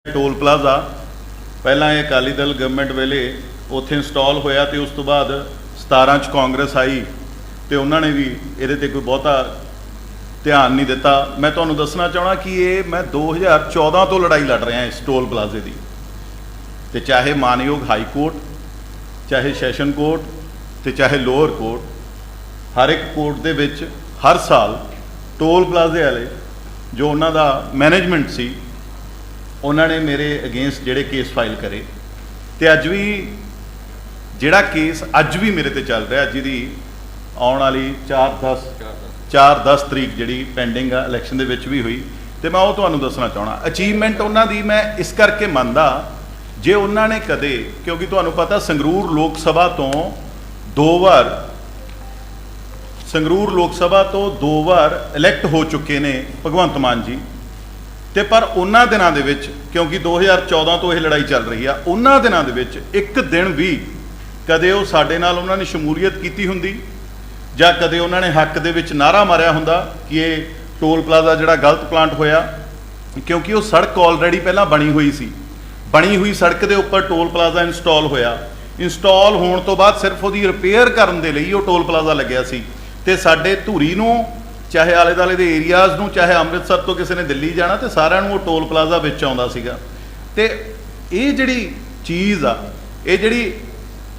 Toll plaza पहला ये Akali Dal government वेले उत्थे इंस्टॉल होया तो उस तो बाद 17 च कांग्रेस आई तो उन्होंने भी ये कोई बहुता ध्यान नहीं दिता। मैं तुहानूं दसना चाहना कि ये मैं 2014 तो लड़ाई लड़ रहा इस टोल प्लाजे की, तो चाहे मानयोग हाई कोर्ट, चाहे सैशन कोर्ट, तो चाहे लोअर कोर्ट, हर एक कोर्ट दे विच हर साल टोल प्लाजे वाले जो उन्हों का मैनेजमेंट सी उन्होंने मेरे अगेंस्ट जोड़े केस फाइल करे, तो अज भी जोड़ा केस अज भी मेरे ते चल रहा, जिहदी आने वाली 4-10 तरीक जी पेंडिंग आ इलैक्शन दे विच भी हुई, तो मैं वो तुहानूं दसना चाहना अचीवमेंट उन्हां दी मैं इस करके मनदा जे उन्होंने कदे, क्योंकि तुहानूं पता संगरूर लोक सभा तो दो बार इलैक्ट हो चुके ने भगवंत मान जी, तो पर उन्होंने दिनों दे विच क्योंकि 2014 तो यह लड़ाई चल रही है, उन्होंने दिनों दे विच एक दिन भी कदे वो साडे नाल उन्होंने शमूलीयत की हुंदी जां कदे उन्होंने हक दे विच नारा मारिया हुंदा कि ये टोल प्लाजा जिहड़ा गलत प्लांट होया, क्योंकि वो सड़क ऑलरेडी पहला बनी हुई सड़क के उपर टोल प्लाजा इंस्टॉल होया, इंस्टॉल होने तो बाद सिर्फ वो रिपेयर करने के लिए वो टोल प्लाजा लग्या सी, ते साडे धूरी नूं चाहे आले दुआले के एरियाज़ नूं, चाहे अमृतसर तो किसी ने दिल्ली जाना तो सारिਆਂ ਨੂੰ टोल प्लाजा विच आउंदा सीगा। ते ये जिहड़ी चीज़ आ, ये जिहड़ी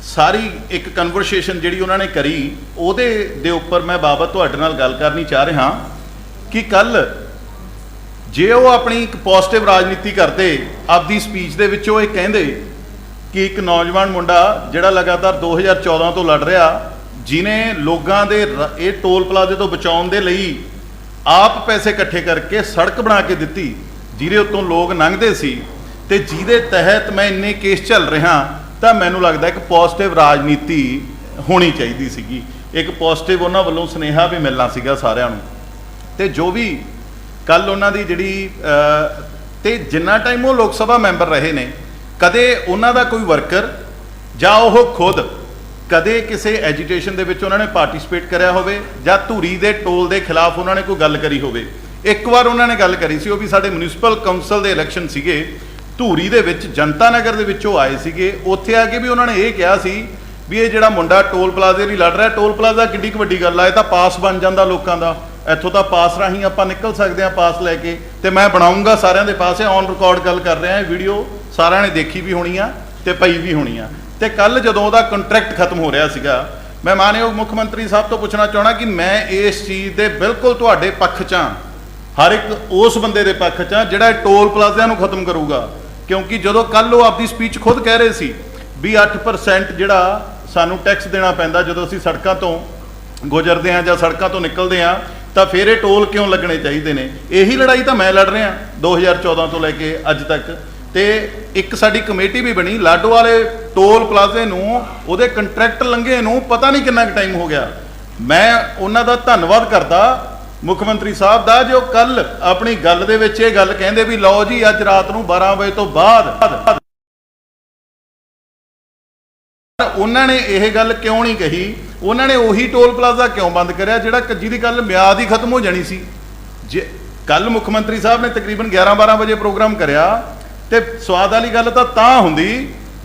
सारी एक कन्वरसेशन जिहड़ी उन्होंने करी उहदे दे उपर मैं बाबत तुहाडे नाल गल करनी चाह रहा कि कल जे वो अपनी एक पॉजिटिव राजनीति करते, आपकी स्पीच दे विच ये कहिंदे कि एक नौजवान मुंडा जिहड़ा लगातार 2014 तो लड़ रहा, जिन्हें लोगों के ये टोल प्लाजे तो बचाने के लिए आप पैसे इकट्ठे करके सड़क बना के दी, जिहदे उत्तों लोग लंघते सी, ते जिहदे तहत मैं इन्ने केस चल रहा, तो मैनूं लगदा एक पॉजिटिव राजनीति होनी चाहिए सीगी, एक पॉजिटिव उन्हां वल्लों सुनेहा भी मिलना सीगा सारिआं नूं। ते जो भी कल उन्हां दी जिहड़ी ते जिन्ना टाइम वो लोक सभा मैंबर रहे ने, कदे उन्हां दा कोई वर्कर जां ओह खुद कदे किसी एजीटेशन दे विच उन्होंने पार्टिसिपेट कराया होवे जां धूरी दे टोल दे खिलाफ उन्होंने कोई गल करी होवे। एक बार उन्होंने गल करी सी, वो भी साडे म्यूनिसिपल काउंसल दे इलैक्शन सीगे, धूरी दे विच जनता नगर दे विचों आए सीगे, उत्थे आके भी उन्होंने ये कहा सी भी ये जिहड़ा मुंडा टोल प्लाजे लई लड़ रहा, टोल प्लाजा किड्डी क वड्डी गल आ, ये तां पास बन जांदा लोकां दा, इत्थों तां पास राहीं आपां निकल सकदे हां पास लैके, ते मैं बनाऊंगा सारिਆਂ दे पास, ऑन रिकॉर्ड गल कर रहा, वीडियो सारिਆਂ ने देखी भी होनी आ ते पई भी होनी आ। तो कल जदों उहदा कंट्रैक्ट खत्म हो रहा सीगा, मैं मानयोग मुख मंत्री साहब तो पूछना चाहना कि मैं इस चीज़ के बिल्कुल तुहाडे पक्ष च हां, हर एक उस बंदे के पक्ष च जिहड़ा टोल प्लाजिਆਂ नूं खत्म करूगा, क्योंकि जदों कल वो आपकी स्पीच खुद कह रहे सी भी 8% जिहड़ा सानूं टैक्स देना पैंदा जदों असीं सड़कां तो गुजरदे हां जां सड़कां तो निकलदे हां, तो फिर ये टोल क्यों लगने चाहिए ने। यही लड़ाई तो मैं लड़ रहा 2014 तो लैके अज तक, ते एक साडी कमेटी भी बनी लाडो वाले टोल प्लाजे नूं उहदे कंट्रैक्ट लंघे नूं पता नहीं कितना टाइम हो गया। मैं उन्हां दा धन्नवाद करदा मुख मंत्री साहब दा जो कल अपनी गल दे विच ये गल कहिंदे भी लो जी अज रात नूं 12 बजे तो बाद उन्होंने यह गल क्यों नहीं कही, उन्होंने उही टोल प्लाजा क्यों बंद करिया जिहड़ा जिहदी गल म्याद ही खत्म हो जानी सी। जे कल मुख मंत्री साहब ने तकरीबन 11-12 बजे प्रोग्राम करिया, तो स्वाद वाली गल तां हुंदी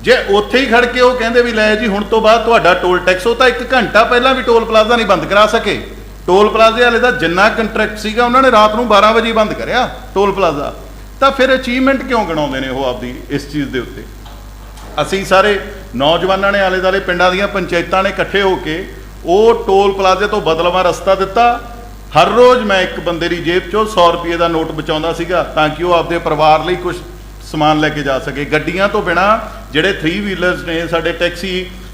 जे उत्थे ही खड़ के वो कहिंदे भी लै जी हुण तो बाद तुहाडा टोल टैक्स, वो तो 1 घंटा पहला भी टोल प्लाजा नहीं बंद करा सके। टोल प्लाजे वाले का जिन्ना कंट्रैक्ट सीगा उन्होंने रात नूं 12 बजे बंद करिया टोल प्लाजा, तो फिर अचीवमेंट क्यों गिणाउंदे ने वो आपदी इस चीज़ के उत्ते। असीं सारे नौजवानों ने आले दुआले पिंडां दीयां पंचायतां ने इकट्ठे होके वो टोल प्लाजे तो बदलवा रस्ता दिता। हर रोज़ मैं एक बंदे की जेब चों 100 रुपये का नोट बचाउंदा सीगा ताकि वो आपदे परिवार लई कुछ समान लैके जा सके। गड्डियां तो बिना जिहड़े 3 व्हीलर्स ने, साडे टैक्सी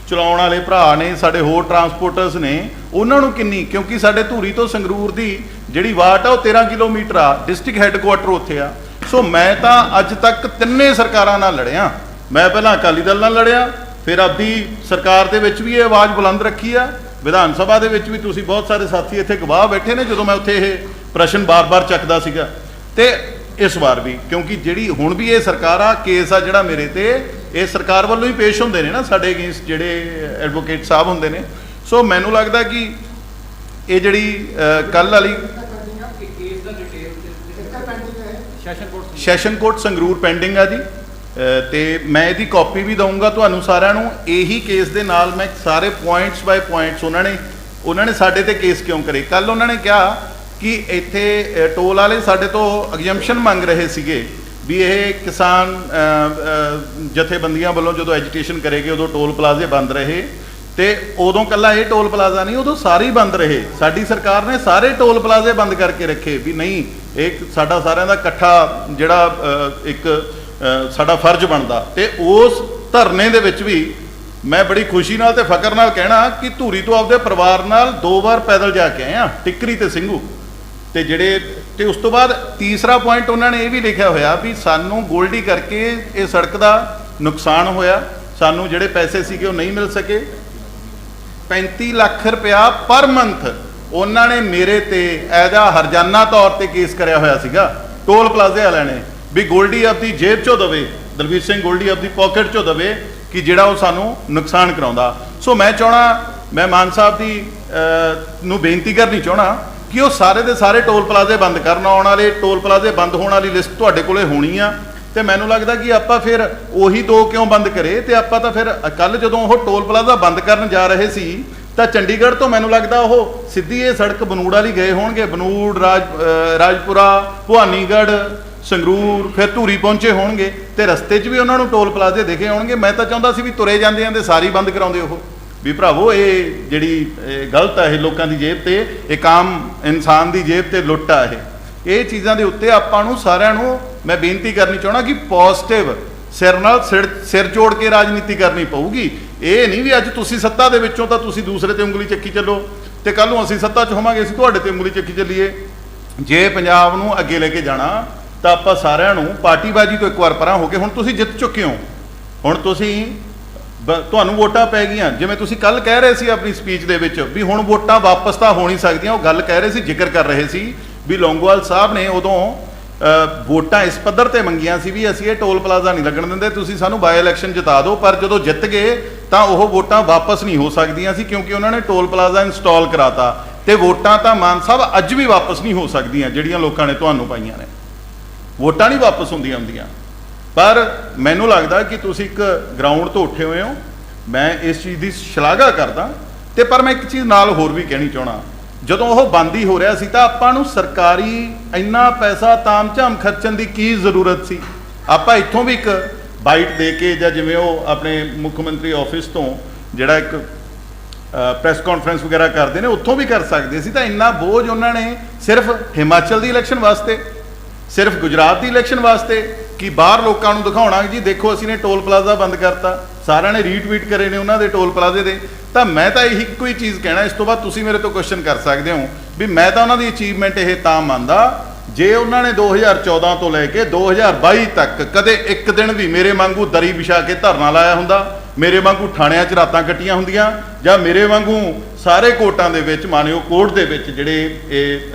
चलाउण वाले भरा ने, साडे होर ट्रांसपोर्टर्स ने, उन्हां नूं किन्नी, क्योंकि साडे धूरी तो संगरूर दी जिहड़ी वाट आ वो 13 किलोमीटर आ, डिस्ट्रिक्ट हैडकुआटर उत्थे आ। सो मैं तां अज तक तिन्ने सरकारां नाल लड़िया, मैं पहला अकाली दल नाल लड़िया, फिर आपदी सरकार दे विच भी ये आवाज़ बुलंद रखी आ, विधान सभा दे विच भी तुसीं बहुत सारे साथी इत्थे गवाह बैठे ने जदों मैं उत्थे ये प्रश्न बार-बार चकदा सीगा। ते इस बार भी क्योंकि जिहड़ी हुण भी ये सरकार आ, केस आ जिहड़ा मेरे ते ये सरकार वालों ही पेश होंदे ने ना साडे अगेंस्ट जिहड़े एडवोकेट साहब होंदे ने। सो मैनूं लगदा कि ये जिहड़ी कल वाली ਸੈਸ਼ਨ ਕੋਰਟ ਸੰਗਰੂਰ ਪੈਂਡਿੰਗ ਆ ਜੀ। ਤੇ ਮੈਂ ਇਹਦੀ ਕਾਪੀ ਵੀ ਦਊਂਗਾ ਤੁਹਾਨੂੰ ਸਾਰਿਆਂ ਨੂੰ। ਇਹੀ ਕੇਸ ਦੇ ਨਾਲ ਮੈਂ ਸਾਰੇ ਪੁਆਇੰਟਸ ਬਾਏ ਪੁਆਇੰਟਸ ਉਹਨਾਂ ਨੇ ਸਾਡੇ ਤੇ ਕੇਸ ਕਿਉਂ ਕਰੇ। ਕੱਲ ਉਹਨਾਂ ਨੇ ਕਿਹਾ ਕਿ ਇੱਥੇ ਟੋਲ ਵਾਲੇ ਸਾਡੇ ਤੋਂ ਐਗਜ਼ੈਂਪਸ਼ਨ ਮੰਗ ਰਹੇ ਸੀਗੇ ਵੀ ਇਹ ਕਿਸਾਨ ਜਥੇਬੰਦੀਆਂ ਵੱਲੋਂ ਜਦੋਂ ਐਜੀਟੇਸ਼ਨ ਕਰੇਗੇ ਉਦੋਂ ਟੋਲ ਪਲਾਜ਼ੇ ਬੰਦ ਰਹੇ। ਤੇ ਉਦੋਂ ਕੱਲਾ ਇਹ ਟੋਲ ਪਲਾਜ਼ਾ ਨਹੀਂ, ਉਦੋਂ ਸਾਰੇ ਹੀ ਬੰਦ ਰਹੇ। ਸਾਡੀ ਸਰਕਾਰ ਨੇ ਸਾਰੇ ਟੋਲ ਪਲਾਜ਼ੇ ਬੰਦ ਕਰਕੇ ਰੱਖੇ ਵੀ ਨਹੀਂ, ਇਹ ਸਾਡਾ ਸਾਰਿਆਂ ਦਾ ਇਕੱਠਾ ਜਿਹੜਾ ਇੱਕ ਸਾਡਾ ਫਰਜ਼ ਬਣਦਾ। ਤੇ ਉਸ ਧਰਨੇ ਦੇ ਵਿੱਚ ਵੀ ਮੈਂ ਬੜੀ ਖੁਸ਼ੀ ਨਾਲ ਤੇ ਫਕਰ ਨਾਲ ਕਹਿਣਾ ਕਿ ਧੂਰੀ ਤੋਂ ਆਪਦੇ ਪਰਿਵਾਰ ਨਾਲ 2 ਵਾਰ ਪੈਦਲ ਜਾ ਕੇ ਆਏ ਆ, ਟਿੱਕਰੀ ਤੇ ਸਿੰਘੂ। ਤੇ ਉਸ ਤੋਂ ਬਾਅਦ ਤੀਸਰਾ ਪੁਆਇੰਟ ਉਹਨਾਂ ਨੇ ਇਹ ਵੀ ਲਿਖਿਆ ਹੋਇਆ ਵੀ ਸਾਨੂੰ ਗੋਲਡੀ ਕਰਕੇ ਇਹ ਸੜਕ ਦਾ ਨੁਕਸਾਨ ਹੋਇਆ, ਸਾਨੂੰ ਜਿਹੜੇ ਪੈਸੇ ਸੀਗੇ ਉਹ ਨਹੀਂ ਮਿਲ ਸਕੇ। 35 ਲੱਖ ਰੁਪਇਆ ਪਰ ਮੰਥ ਉਹਨਾਂ ਨੇ ਮੇਰੇ ਤੇ ਐਜ਼ ਆ ਹਰਜਾਨਾ ਤੌਰ ਤੇ ਕੇਸ ਕਰਿਆ ਹੋਇਆ ਸੀਗਾ ਟੋਲ ਪਲਾਜ਼ੇ ਵਾਲਿਆਂ ਨੇ ਵੀ ਗੋਲਡੀ ਆਪਦੀ ਜੇਬ ਚੋਂ ਦਵੇ, ਦਲਵੀਰ ਸਿੰਘ ਗੋਲਡੀ ਆਪਦੀ ਪਾਕਟ ਚੋਂ ਦਵੇ ਕਿ ਜਿਹੜਾ ਉਹ ਸਾਨੂੰ ਨੁਕਸਾਨ ਕਰਾਉਂਦਾ। ਸੋ ਮੈਂ ਚਾਹਣਾ, ਮੈਂ ਮਾਨ ਸਾਹਿਬ ਦੀ ਨੂੰ ਬੇਨਤੀ ਕਰਨੀ ਚਾਹਣਾ ਕਿ ਉਹ ਸਾਰੇ ਦੇ ਸਾਰੇ ਟੋਲ ਪਲਾਜ਼ੇ ਬੰਦ ਕਰਨ। ਆਉਣ ਵਾਲੇ ਟੋਲ ਪਲਾਜ਼ੇ ਬੰਦ ਹੋਣ ਵਾਲੀ ਲਿਸਟ ਤੁਹਾਡੇ ਕੋਲੇ ਹੋਣੀ ਆ। ਤੇ ਮੈਨੂੰ ਲੱਗਦਾ ਕਿ ਆਪਾਂ ਫਿਰ ਉਹੀ 2 ਕਿਉਂ ਬੰਦ ਕਰੇ। ਤੇ ਆਪਾਂ ਤਾਂ ਫਿਰ ਕੱਲ ਜਦੋਂ ਉਹ ਟੋਲ ਪਲਾਜ਼ਾ ਬੰਦ ਕਰਨ ਜਾ ਰਹੇ ਸੀ ਤਾਂ ਚੰਡੀਗੜ੍ਹ ਤੋਂ ਮੈਨੂੰ ਲੱਗਦਾ ਉਹ ਸਿੱਧੀ ਇਹ ਸੜਕ ਬਨੂੜ ਵਾਲੀ ਗਏ ਹੋਣਗੇ, ਬਨੂੜ ਰਾਜਪੁਰਾ, ਭਵਾਨੀਗੜ੍ਹ, ਸੰਗਰੂਰ, ਫਿਰ ਧੂਰੀ ਪਹੁੰਚੇ ਹੋਣਗੇ ਤੇ ਰਸਤੇ 'ਚ ਵੀ ਉਹਨਾਂ ਨੂੰ ਟੋਲ ਪਲਾਜ਼ੇ ਦਿਖੇ ਹੋਣਗੇ। ਮੈਂ ਤਾਂ ਚਾਹੁੰਦਾ ਸੀ ਵੀ ਤੁਰੇ ਜਾਂਦੇ ਆਂਦੇ ਸਾਰੀ ਬੰਦ ਕਰਾਉਂਦੇ ਉਹ ਵੀ ਭਰਾਵੋ ਇਹ ਜਿਹੜੀ ਗਲਤ ਆ, ਇਹ ਲੋਕਾਂ ਦੀ ਜੇਬ ਤੇ, ਇੱਕ ਆਮ ਇਨਸਾਨ ਦੀ ਜੇਬ ਤੇ ਲੁੱਟ ਆ। ਇਹ ਚੀਜ਼ਾਂ ਦੇ ਉੱਤੇ ਆਪਾਂ ਨੂੰ ਸਾਰਿਆਂ ਨੂੰ ਮੈਂ ਬੇਨਤੀ ਕਰਨੀ ਚਾਹਣਾ ਕਿ ਪੋਜ਼ਿਟਿਵ ਸਿਰ ਨਾਲ ਸਿਰ ਜੋੜ ਕੇ ਰਾਜਨੀਤੀ ਕਰਨੀ ਪਊਗੀ। ਇਹ ਨਹੀਂ ਵੀ ਅੱਜ ਤੁਸੀਂ ਸੱਤਾ ਦੇ ਵਿੱਚੋਂ ਤਾਂ ਤੁਸੀਂ ਦੂਸਰੇ ਤੇ ਉਂਗਲੀ ਚੱਕੀ ਚੱਲੋ ਤੇ ਕੱਲ ਨੂੰ ਅਸੀਂ ਸੱਤਾ 'ਚ ਹੋਵਾਂਗੇ ਅਸੀਂ ਤੁਹਾਡੇ ਤੇ ਉਂਗਲੀ ਚੱਕੀ ਚੱਲੀਏ। ਜੇ ਪੰਜਾਬ ਨੂੰ ਅੱਗੇ ਲੈ ਕੇ ਜਾਣਾ ਤਾਂ ਆਪਾਂ ਸਾਰਿਆਂ ਨੂੰ ਪਾਰਟੀਬਾਜ਼ੀ ਤੋਂ ਇੱਕ ਵਾਰ ਪਰਾਂ ਹੋ ਕੇ, ਹੁਣ ਤੁਸੀਂ ਜਿੱਤ ਚੁੱਕੇ ਹੋ, ਹੁਣ ਤੁਹਾਨੂੰ ਵੋਟਾਂ ਪੈ ਗਈਆਂ। ਜਿਵੇਂ ਤੁਸੀਂ ਕੱਲ ਕਹਿ ਰਹੇ ਸੀ ਆਪਣੀ ਸਪੀਚ ਦੇ ਵਿੱਚ ਵੀ ਹੁਣ ਵੋਟਾਂ ਵਾਪਸ ਤਾਂ ਹੋ ਨਹੀਂ ਸਕਦੀਆਂ, ਉਹ ਗੱਲ ਕਹਿ ਰਹੇ ਸੀ, ਜ਼ਿਕਰ ਕਰ ਰਹੇ ਸੀ ਵੀ ਲੌਂਗੋਵਾਲ ਸਾਹਿਬ ਨੇ ਉਦੋਂ ਵੋਟਾਂ ਇਸ ਪੱਧਰ ਤੇ ਮੰਗੀਆਂ ਸੀ ਵੀ ਅਸੀਂ ਇਹ ਟੋਲ ਪਲਾਜ਼ਾ ਨਹੀਂ ਲੱਗਣ ਦਿੰਦੇ, ਤੁਸੀਂ ਸਾਨੂੰ ਬਾਈ ਇਲੈਕਸ਼ਨ ਜਿਤਾ ਦਿਓ। ਪਰ ਜਦੋਂ ਜਿੱਤ ਗਏ ਤਾਂ ਉਹ ਵੋਟਾਂ ਵਾਪਸ ਨਹੀਂ ਹੋ ਸਕਦੀਆਂ ਸੀ ਕਿਉਂਕਿ ਉਹਨਾਂ ਨੇ ਟੋਲ ਪਲਾਜ਼ਾ ਇੰਸਟਾਲ ਕਰਾਤਾ। ਤੇ ਵੋਟਾਂ ਤਾਂ ਮਾਨ ਸਾਹਿਬ ਅੱਜ ਵੀ ਵਾਪਸ ਨਹੀਂ ਹੋ ਸਕਦੀਆਂ ਜਿਹੜੀਆਂ ਲੋਕਾਂ ਨੇ ਤੁਹਾਨੂੰ ਪਾਈਆਂ ਨੇ, ਵੋਟਾਂ ਨਹੀਂ ਵਾਪਸ ਹੁੰਦੀਆਂ। ਪਰ ਮੈਨੂੰ ਲੱਗਦਾ ਕਿ ਤੁਸੀਂ ਇੱਕ ਗਰਾਊਂਡ ਤੋਂ ਉੱਠੇ ਹੋਏ ਹੋ, ਮੈਂ ਇਸ ਚੀਜ਼ ਦੀ ਸ਼ਲਾਘਾ ਕਰਦਾ। ਤੇ ਪਰ ਮੈਂ ਇੱਕ ਚੀਜ਼ ਨਾਲ ਹੋਰ ਵੀ ਕਹਿਣੀ ਚਾਹਣਾ, ਜਦੋਂ ਉਹ ਬੰਦ ਹੀ ਹੋ ਰਿਹਾ ਸੀ ਤਾਂ ਆਪਾਂ ਨੂੰ ਸਰਕਾਰੀ ਇੰਨਾ ਪੈਸਾ ਤਾਮ-ਝਾਮ ਖਰਚਣ ਦੀ ਕੀ ਜ਼ਰੂਰਤ ਸੀ। ਆਪਾਂ ਇੱਥੋਂ ਵੀ ਇੱਕ ਬਾਈਟ ਦੇ ਕੇ ਜਾਂ ਜਿਵੇਂ ਉਹ ਆਪਣੇ ਮੁੱਖ ਮੰਤਰੀ ਆਫਿਸ ਤੋਂ ਜਿਹੜਾ ਇੱਕ ਪ੍ਰੈਸ ਕਾਨਫਰੰਸ ਵਗੈਰਾ ਕਰਦੇ ਨੇ ਉੱਥੋਂ ਵੀ ਕਰ ਸਕਦੇ ਸੀ। ਤਾਂ ਇੰਨਾ ਬੋਝ ਉਹਨਾਂ ਨੇ ਸਿਰਫ ਹਿਮਾਚਲ ਦੀ ਇਲੈਕਸ਼ਨ ਵਾਸਤੇ, ਸਿਰਫ ਗੁਜਰਾਤ ਦੀ ਇਲੈਕਸ਼ਨ ਵਾਸਤੇ ਕਿ ਬਾਹਰ ਲੋਕਾਂ ਨੂੰ ਦਿਖਾਉਣਾ ਜੀ ਦੇਖੋ ਅਸੀਂ ਨੇ ਟੋਲ ਪਲਾਜ਼ਾ ਬੰਦ ਕਰਤਾ, ਸਾਰਿਆਂ ਨੇ ਰੀਟਵੀਟ ਕਰੇ ਨੇ ਉਹਨਾਂ ਦੇ ਟੋਲ ਪਲਾਜ਼ੇ ਦੇ। ਤਾਂ ਮੈਂ ਤਾਂ ਇਹੀ ਇੱਕੋ ਹੀ ਚੀਜ਼ ਕਹਿਣਾ, ਇਸ ਤੋਂ ਬਾਅਦ ਤੁਸੀਂ ਮੇਰੇ ਤੋਂ ਕੁਐਸਚਨ ਕਰ ਸਕਦੇ ਹੋ ਵੀ ਮੈਂ ਤਾਂ ਉਹਨਾਂ ਦੀ ਅਚੀਵਮੈਂਟ ਇਹ ਤਾਂ ਮੰਨਦਾ ਜੇ ਉਹਨਾਂ ਨੇ 2014 ਤੋਂ ਲੈ ਕੇ 2022 ਤੱਕ ਕਦੇ ਇੱਕ ਦਿਨ ਵੀ ਮੇਰੇ ਵਾਂਗੂ ਦਰੀ ਵਿਛਾ ਕੇ ਧਰਨਾ ਲਾਇਆ ਹੁੰਦਾ, ਮੇਰੇ ਵਾਂਗੂ ਥਾਣਿਆਂ 'ਚ ਰਾਤਾਂ ਕੱਟੀਆਂ ਹੁੰਦੀਆਂ, ਜਾਂ ਮੇਰੇ ਵਾਂਗੂ ਸਾਰੇ ਕੋਰਟਾਂ ਦੇ ਵਿੱਚ ਮਾਨਯੋਗ ਕੋਰਟ ਦੇ ਵਿੱਚ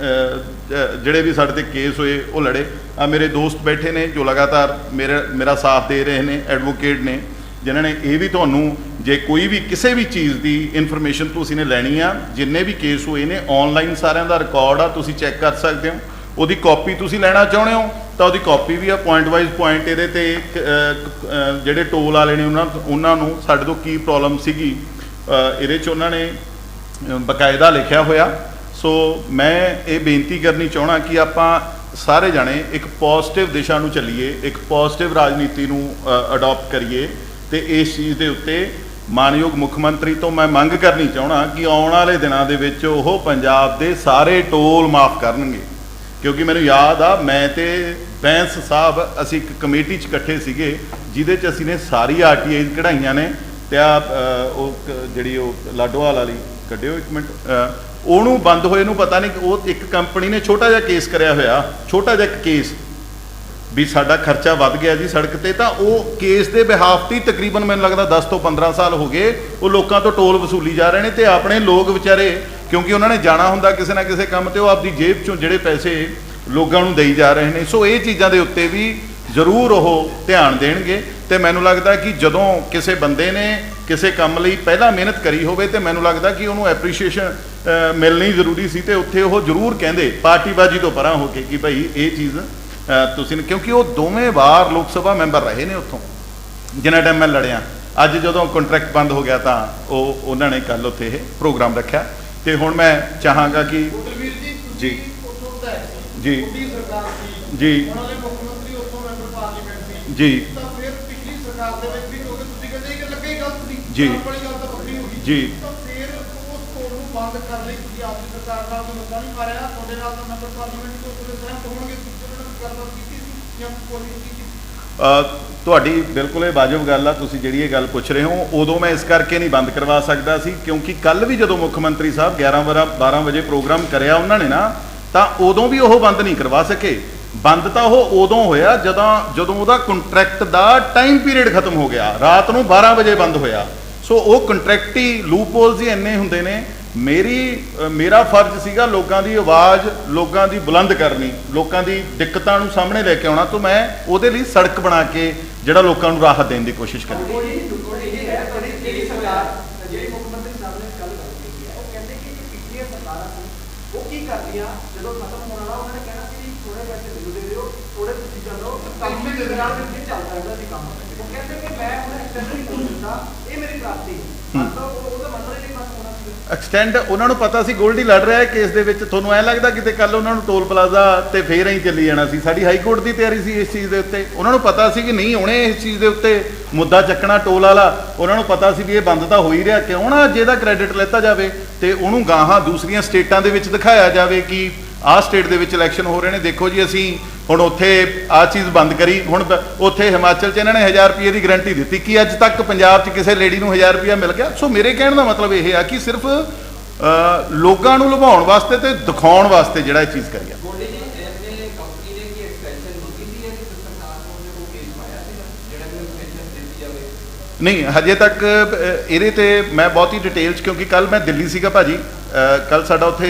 ਜਿਹੜੇ ਵੀ ਸਾਡੇ ਤੇ ਕੇਸ ਹੋਏ ਉਹ ਲੜੇ। ਆ ਮੇਰੇ ਦੋਸਤ ਬੈਠੇ ਨੇ ਜੋ ਲਗਾਤਾਰ ਮੇਰਾ ਸਾਥ ਦੇ ਰਹੇ ਨੇ, ਐਡਵੋਕੇਟ ਨੇ ਜਿਨ੍ਹਾਂ ਨੇ ਇਹ ਵੀ ਤੁਹਾਨੂੰ ਜੇ ਕੋਈ ਵੀ ਕਿਸੇ ਵੀ ਚੀਜ਼ ਦੀ ਇਨਫੋਰਮੇਸ਼ਨ ਤੁਸੀਂ ਨੇ ਲੈਣੀ ਆ, ਜਿੰਨੇ ਵੀ ਕੇਸ ਹੋਏ ਨੇ ਆਨਲਾਈਨ ਸਾਰਿਆਂ ਦਾ ਰਿਕਾਰਡ ਆ, ਤੁਸੀਂ ਚੈੱਕ ਕਰ ਸਕਦੇ ਹੋ। ਉਹਦੀ ਕਾਪੀ ਤੁਸੀਂ ਲੈਣਾ ਚਾਹੁੰਦੇ ਹੋ ਤਾਂ ਉਹਦੀ ਕਾਪੀ ਵੀ ਆ, ਪੁਆਇੰਟ ਵਾਈਜ਼ ਪੁਆਇੰਟ ਇਹਦੇ ਤੇ ਜਿਹੜੇ ਟੋਲ ਵਾਲੇ ਨੇ ਉਹਨਾਂ ਨੂੰ ਸਾਡੇ ਤੋਂ ਕੀ ਪ੍ਰੋਬਲਮ ਸੀਗੀ ਇਹਦੇ 'ਚ ਉਹਨਾਂ ਨੇ ਬਕਾਇਦਾ ਲਿਖਿਆ ਹੋਇਆ। ਸੋ ਮੈਂ ਇਹ ਬੇਨਤੀ ਕਰਨੀ ਚਾਹਣਾ ਕਿ ਆਪਾਂ ਸਾਰੇ ਜਾਣੇ ਇੱਕ ਪੋਜ਼ਿਟਿਵ ਦਿਸ਼ਾ ਨੂੰ ਚੱਲੀਏ, ਇੱਕ ਪੋਜ਼ਿਟਿਵ ਰਾਜਨੀਤੀ ਨੂੰ ਅਡਾਪਟ ਕਰੀਏ। ਤੇ ਇਸ ਚੀਜ਼ ਦੇ ਉੱਤੇ ਮਾਨਯੋਗ ਮੁੱਖ ਮੰਤਰੀ ਤੋਂ ਮੈਂ ਮੰਗ ਕਰਨੀ ਚਾਹਣਾ ਕਿ ਆਉਣ ਵਾਲੇ ਦਿਨਾਂ ਦੇ ਵਿੱਚ ਉਹ ਪੰਜਾਬ ਦੇ ਸਾਰੇ ਟੋਲ ਮਾਫ ਕਰਨਗੇ। ਕਿਉਂਕਿ ਮੈਨੂੰ ਯਾਦ ਆ ਮੈਂ ਤੇ ਬੈਂਸ ਸਾਹਿਬ ਅਸੀਂ ਇੱਕ ਕਮੇਟੀ 'ਚ ਇਕੱਠੇ ਸੀਗੇ ਜਿਹਦੇ 'ਚ ਅਸੀਂ ਨੇ ਸਾਰੀ ਆਰਟੀਆਈ ਕਢਾਈਆਂ ਨੇ। ਤੇ ਉਹ ਜਿਹੜੀ ਉਹ ਲਾਡੋਵਾਲ ਵਾਲੀ ਕੱਢਿਓ ਇੱਕ ਮਿੰਟ, ਉਹਨੂੰ ਬੰਦ ਹੋਏ ਨੂੰ ਪਤਾ ਨਹੀਂ, ਉਹ ਇੱਕ ਕੰਪਨੀ ਨੇ ਛੋਟਾ ਜਿਹਾ ਕੇਸ ਕਰਿਆ ਹੋਇਆ, ਛੋਟਾ ਜਿਹਾ ਇੱਕ ਕੇਸ ਵੀ ਸਾਡਾ ਖਰਚਾ ਵੱਧ ਗਿਆ ਜੀ ਸੜਕ ਤੇ, ਤਾਂ ਉਹ ਕੇਸ ਦੇ ਬਿਹਾਫ ਤੇ ਤਕਰੀਬਨ ਮੈਨੂੰ ਲੱਗਦਾ 10 ਤੋਂ 15 ਸਾਲ ਹੋ ਗਏ ਉਹ ਲੋਕਾਂ ਤੋਂ ਟੋਲ ਵਸੂਲੀ ਜਾ ਰਹੇ ਨੇ। ਤੇ ਆਪਣੇ ਲੋਕ ਵਿਚਾਰੇ ਕਿਉਂਕਿ ਉਹਨਾਂ ਨੇ ਜਾਣਾ ਹੁੰਦਾ ਕਿਸੇ ਨਾ ਕਿਸੇ ਕੰਮ ਤੇ, ਉਹ ਆਪਦੀ ਜੇਬ ਚੋਂ ਜਿਹੜੇ ਪੈਸੇ ਲੋਕਾਂ ਨੂੰ ਦੇਈ ਜਾ ਰਹੇ ਨੇ। ਸੋ ਇਹ ਚੀਜ਼ਾਂ ਦੇ ਉੱਤੇ ਵੀ ਜ਼ਰੂਰ ਉਹ ਧਿਆਨ ਦੇਣਗੇ। ਤੇ ਮੈਨੂੰ ਲੱਗਦਾ ਕਿ ਜਦੋਂ ਕਿਸੇ ਬੰਦੇ ਨੇ ਕਿਸੇ ਕੰਮ ਲਈ ਪਹਿਲਾਂ ਮਿਹਨਤ ਕਰੀ ਹੋਵੇ ਤੇ ਮੈਨੂੰ ਲੱਗਦਾ ਕਿ ਉਹਨੂੰ ਐਪਰੀਸ਼ੀਏਸ਼ਨ ਮਿਲਣੀ ਜ਼ਰੂਰੀ ਸੀ। ਤੇ ਉੱਥੇ ਉਹ ਜ਼ਰੂਰ ਕਹਿੰਦੇ ਪਾਰਟੀਬਾਜ਼ੀ ਤੋਂ ਪਰਾਂ ਹੋ ਕੇ ਕਿ ਭਾਈ ਇਹ ਚੀਜ਼ ਤੁਸੀਂ ਕਿਉਂਕਿ ਉਹ ਦੋਵੇਂ ਵਾਰ ਲੋਕ ਸਭਾ ਮੈਂਬਰ ਰਹੇ ਨੇ ਉੱਥੋਂ, ਜਿੰਨਾ ਟਾਈਮ ਮੈਂ ਲੜਿਆ। ਅੱਜ ਜਦੋਂ ਕੰਟਰੈਕਟ ਬੰਦ ਹੋ ਗਿਆ ਤਾਂ ਉਹਨਾਂ ਨੇ ਕੱਲ ਉੱਥੇ ਇਹ ਪ੍ਰੋਗਰਾਮ ਰੱਖਿਆ। ਤੇ ਹੁਣ ਮੈਂ ਚਾਹਾਂਗਾ ਕਿ ਜੀ ਜੀ ਜੀ ਜੀ ਜੀ ਜੀ ਤੁਹਾਡੀ ਬਿਲਕੁਲ ਇਹ ਵਾਜਬ ਗੱਲ ਆ। ਤੁਸੀਂ ਜਿਹੜੀ ਇਹ ਗੱਲ ਪੁੱਛ ਰਹੇ ਹੋ, ਉਦੋਂ ਮੈਂ ਇਸ ਕਰਕੇ ਨਹੀਂ ਬੰਦ ਕਰਵਾ ਸਕਦਾ ਸੀ ਕਿਉਂਕਿ ਕੱਲ ਵੀ ਜਦੋਂ ਮੁੱਖ ਮੰਤਰੀ ਸਾਹਿਬ 11-12 ਵਜੇ ਪ੍ਰੋਗਰਾਮ ਕਰਿਆ ਉਹਨਾਂ ਨੇ ਨਾ, ਤਾਂ ਉਦੋਂ ਵੀ ਉਹ ਬੰਦ ਨਹੀਂ ਕਰਵਾ ਸਕੇ। ਬੰਦ ਤਾਂ ਉਹ ਉਦੋਂ ਹੋਇਆ ਜਦੋਂ ਉਹਦਾ ਕੰਟਰੈਕਟ ਦਾ ਟਾਈਮ ਪੀਰੀਅਡ ਖਤਮ ਹੋ ਗਿਆ, ਰਾਤ ਨੂੰ 12 ਵਜੇ ਬੰਦ ਹੋਇਆ। ਸੋ ਉਹ ਕੰਟਰੈਕਟੀ ਲੂਪਹੋਲਸ ਹੀ ਇੰਨੇ ਹੁੰਦੇ ਨੇ। ਮੇਰਾ ਫਰਜ਼ ਸੀਗਾ ਲੋਕਾਂ ਦੀ ਆਵਾਜ਼, ਲੋਕਾਂ ਦੀ ਬੁਲੰਦ ਕਰਨੀ, ਲੋਕਾਂ ਦੀ ਦਿੱਕਤਾਂ ਨੂੰ ਸਾਹਮਣੇ ਲੈ ਕੇ ਆਉਣਾ। ਤਾਂ ਮੈਂ ਉਹਦੇ ਲਈ ਸੜਕ ਬਣਾ ਕੇ ਜਿਹੜਾ ਲੋਕਾਂ ਨੂੰ ਰਾਹਤ ਦੇਣ ਦੀ ਕੋਸ਼ਿਸ਼ ਕਰੀ। ਐਕਸਟੈਂਡ ਉਹਨਾਂ ਨੂੰ ਪਤਾ ਸੀ ਗੋਲਡੀ ਲੜ ਰਿਹਾ ਹੈ ਕੇਸ ਦੇ ਵਿੱਚ। ਤੁਹਾਨੂੰ ਐਂ ਲੱਗਦਾ ਕਿਤੇ ਕੱਲ ਉਹਨਾਂ ਨੂੰ ਟੋਲ ਪਲਾਜ਼ਾ ਤੇ ਫੇਰ ਹੀ ਚੱਲੀ ਜਾਣਾ ਸੀ? ਸਾਡੀ ਹਾਈ ਕੋਰਟ ਦੀ ਤਿਆਰੀ ਸੀ ਇਸ ਚੀਜ਼ ਦੇ ਉੱਤੇ। ਉਹਨਾਂ ਨੂੰ ਪਤਾ ਸੀ ਕਿ ਨਹੀਂ ਉਹਨੇ ਇਸ ਚੀਜ਼ ਦੇ ਉੱਤੇ ਮੁੱਦਾ ਚੱਕਣਾ ਟੋਲ ਵਾਲਾ। ਉਹਨਾਂ ਨੂੰ ਪਤਾ ਸੀ ਵੀ ਇਹ ਬੰਦ ਤਾਂ ਹੋ ਹੀ ਰਿਹਾ, ਕਿਉਂ ਨਾ ਅੱਜ ਇਹਦਾ ਕ੍ਰੈਡਿਟ ਲੈਤਾ ਜਾਵੇ ਤੇ ਉਹਨੂੰ ਗਾਹਾਂ ਦੂਸਰੀਆਂ ਸਟੇਟਾਂ ਦੇ ਵਿੱਚ ਦਿਖਾਇਆ ਜਾਵੇ ਕਿ ਆਹ ਸਟੇਟ ਦੇ ਵਿੱਚ ਇਲੈਕਸ਼ਨ ਹੋ ਰਹੇ ਨੇ, ਦੇਖੋ ਜੀ ਅਸੀਂ ਹੁਣ ਉੱਥੇ ਆਹ ਚੀਜ਼ ਬੰਦ ਕਰੀ। ਹੁਣ ਉੱਥੇ ਹਿਮਾਚਲ 'ਚ ਇਹਨਾਂ ਨੇ 1000 ਰੁਪਏ ਦੀ ਗਰੰਟੀ ਦਿੱਤੀ ਕਿ ਅੱਜ ਤੱਕ ਪੰਜਾਬ 'ਚ ਕਿਸੇ ਲੇਡੀ ਨੂੰ 1000 ਰੁਪਇਆ ਮਿਲ ਗਿਆ। ਸੋ ਮੇਰੇ ਕਹਿਣ ਦਾ ਮਤਲਬ ਇਹ ਆ ਕਿ ਸਿਰਫ ਲੋਕਾਂ ਨੂੰ ਲੁਭਾਉਣ ਵਾਸਤੇ ਤੇ ਦਿਖਾਉਣ ਵਾਸਤੇ ਜਿਹੜਾ ਇਹ ਚੀਜ਼ ਕਰੀ ਆ। ਨਹੀਂ, ਹਜੇ ਤੱਕ ਇਹਦੇ ਤੇ ਮੈਂ ਬਹੁਤੀ ਡਿਟੇਲ 'ਚ, ਕਿਉਂਕਿ ਕੱਲ ਮੈਂ ਦਿੱਲੀ ਸੀਗਾ ਭਾਜੀ, ਕੱਲ ਸਾਡਾ ਉੱਥੇ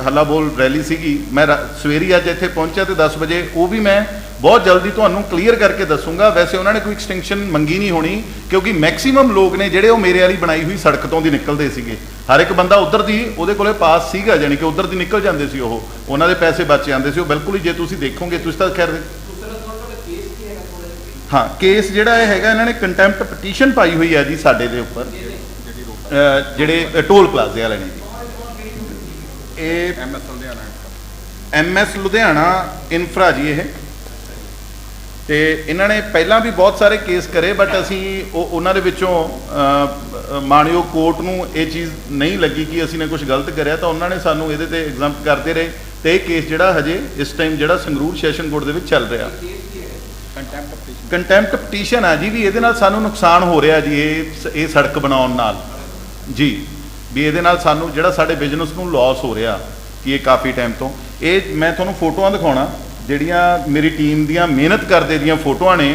ਹੱਲਾ ਬੋਲ ਰੈਲੀ ਸੀਗੀ। ਮੈਂ ਸਵੇਰੀ ਅੱਜ ਇੱਥੇ ਪਹੁੰਚਿਆ ਤੇ 10 ਵਜੇ ਉਹ ਵੀ ਮੈਂ ਬਹੁਤ ਜਲਦੀ ਤੁਹਾਨੂੰ ਕਲੀਅਰ ਕਰਕੇ ਦੱਸੂਗਾ। ਵੈਸੇ ਉਹਨਾਂ ਨੇ ਕੋਈ ਐਕਸਟੈਂਸ਼ਨ ਮੰਗੀ ਨਹੀਂ ਹੋਣੀ ਕਿਉਂਕਿ ਮੈਕਸਿਮਮ ਲੋਕ ਨੇ ਜਿਹੜੇ ਉਹ ਮੇਰੇ ਵਾਲੀ ਬਣਾਈ ਹੋਈ ਸੜਕ ਤੋਂ ਦੀ ਨਿਕਲਦੇ ਸੀਗੇ। ਹਰ ਇੱਕ ਬੰਦਾ ਉੱਧਰ ਦੀ ਉਹਦੇ ਕੋਲੇ ਪਾਸ ਸੀਗਾ, ਜਾਣੀ ਕਿ ਉੱਧਰ ਦੀ ਨਿਕਲ ਜਾਂਦੇ ਸੀ, ਉਹਨਾਂ ਦੇ ਪੈਸੇ ਬਚ ਜਾਂਦੇ ਸੀ। ਉਹ ਬਿਲਕੁਲ ਹੀ, ਜੇ ਤੁਸੀਂ ਦੇਖੋਗੇ, ਤੁਸੀਂ ਤਾਂ ਖੈਰ ਹਾਂ, ਕੇਸ ਜਿਹੜਾ ਇਹ ਹੈਗਾ, ਇਹਨਾਂ ਨੇ ਕੰਟੈਂਪਟ ਪਟੀਸ਼ਨ ਪਾਈ ਹੋਈ ਹੈ ਜੀ ਸਾਡੇ ਦੇ ਉੱਪਰ, ਜਿਹੜੇ ਟੋਲ ਪਲਾਜ਼ੇ ਵਾਲੇ ਨੇ ਜੀ। ਇਹ MS ਲੁਧਿਆਣਾ ਇਨਫਰਾ ਜੀ ਇਹ। ਤੇ ਇਹਨਾਂ ਨੇ ਪਹਿਲਾਂ ਵੀ ਬਹੁਤ ਸਾਰੇ ਕੇਸ ਕਰੇ, ਬਟ ਅਸੀਂ ਉਹਨਾਂ ਦੇ ਵਿੱਚੋਂ ਮਾਣਯੋਗ ਕੋਰਟ ਨੂੰ ਇਹ ਚੀਜ਼ ਨਹੀਂ ਲੱਗੀ ਕਿ ਅਸੀਂ ਨੇ ਕੁਝ ਗਲਤ ਕਰਿਆ, ਤਾਂ ਉਹਨਾਂ ਨੇ ਸਾਨੂੰ ਇਹਦੇ ਤੇ ਐਗਜ਼ੈਂਪਟ ਕਰਦੇ ਰਹੇ। ਤੇ ਇਹ ਕੇਸ ਜਿਹੜਾ ਹਜੇ ਇਸ ਟਾਈਮ ਜਿਹੜਾ ਸੰਗਰੂਰ ਸੈਸ਼ਨ ਕੋਰਟ ਦੇ ਵਿੱਚ ਚੱਲ ਰਿਹਾ, ਕੰਟੈਂਪਟ ਪਟੀਸ਼ਨ ਆ ਜੀ। ਵੀ ਇਹਦੇ ਨਾਲ ਸਾਨੂੰ ਨੁਕਸਾਨ ਹੋ ਰਿਹਾ ਜੀ, ਇਹ ਸੜਕ ਬਣਾਉਣ ਨਾਲ ਜੀ, ਵੀ ਇਹਦੇ ਨਾਲ ਸਾਨੂੰ ਜਿਹੜਾ ਸਾਡੇ ਬਿਜ਼ਨਸ ਨੂੰ ਲਾਸ ਹੋ ਰਿਹਾ ਕਿ ਇਹ ਕਾਫੀ ਟਾਈਮ ਤੋਂ। ਇਹ ਮੈਂ ਤੁਹਾਨੂੰ ਫੋਟੋਆਂ ਦਿਖਾਉਣਾ ਜਿਹੜੀਆਂ ਮੇਰੀ ਟੀਮ ਦੀਆਂ ਮਿਹਨਤ ਕਰਦੇ ਦੀਆਂ ਫੋਟੋਆਂ ਨੇ।